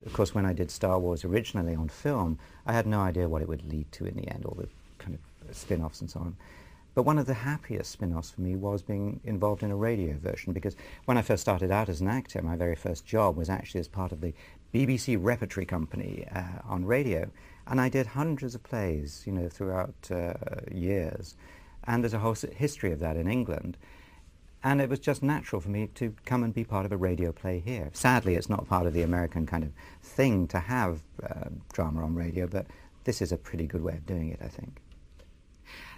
of course, when I did Star Wars originally on film, I had no idea what it would lead to in the end, all the kind of spin-offs and so on. But one of the happiest spin-offs for me was being involved in a radio version, because when I first started out as an actor, my very first job was actually as part of the BBC Repertory Company on radio, and I did hundreds of plays, you know, throughout years, and there's a whole history of that in England. And it was just natural for me to come and be part of a radio play here. Sadly, it's not part of the American kind of thing to have drama on radio, but this is a pretty good way of doing it, I think.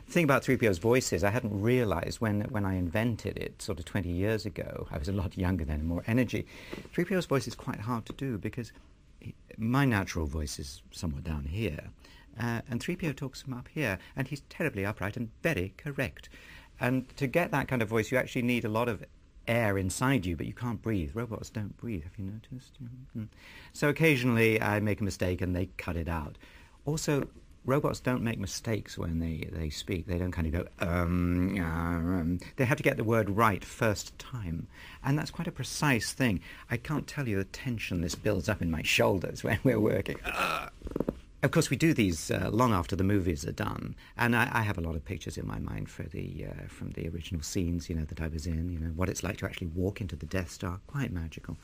The thing about 3PO's voice is I hadn't realised when I invented it sort of 20 years ago, I was a lot younger then and more energy, 3PO's voice is quite hard to do because my natural voice is somewhere down here, and 3PO talks from up here, and he's terribly upright and very correct. And to get that kind of voice, you actually need a lot of air inside you, but you can't breathe. Robots don't breathe, have you noticed? So occasionally I make a mistake and they cut it out. Also, robots don't make mistakes when they speak. They don't kind of go, They have to get the word right first time. And that's quite a precise thing. I can't tell you the tension this builds up in my shoulders when we're working. Of course, we do these long after the movies are done, and I have a lot of pictures in my mind for the from the original scenes, you know, that I was in. You know, what it's like to actually walk into the Death Star, quite magical.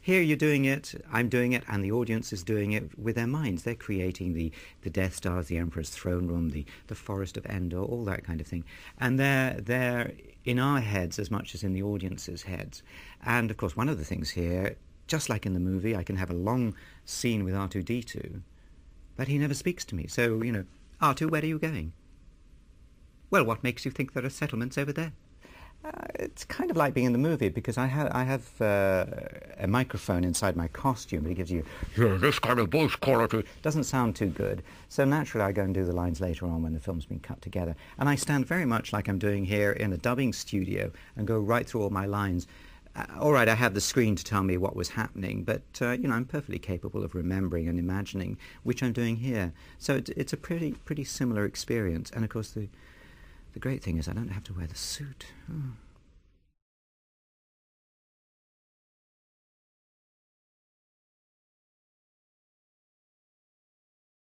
Here you're doing it, I'm doing it, and the audience is doing it with their minds. They're creating the Death Stars, the Emperor's throne room, the Forest of Endor, all that kind of thing, and they're in our heads as much as in the audience's heads. And of course, one of the things here, just like in the movie, I can have a long scene with R2-D2. But he never speaks to me. So, you know, R2, where are you going? Well, what makes you think there are settlements over there? It's kind of like being in the movie, because I have a microphone inside my costume that gives you this kind of voice quality. Doesn't sound too good. So naturally I go and do the lines later on when the film's been cut together. And I stand very much like I'm doing here in a dubbing studio and go right through all my lines. All right, I had the screen to tell me what was happening, but you know, I'm perfectly capable of remembering and imagining, which I'm doing here. So it's a pretty similar experience. And of course, the great thing is I don't have to wear the suit. Oh.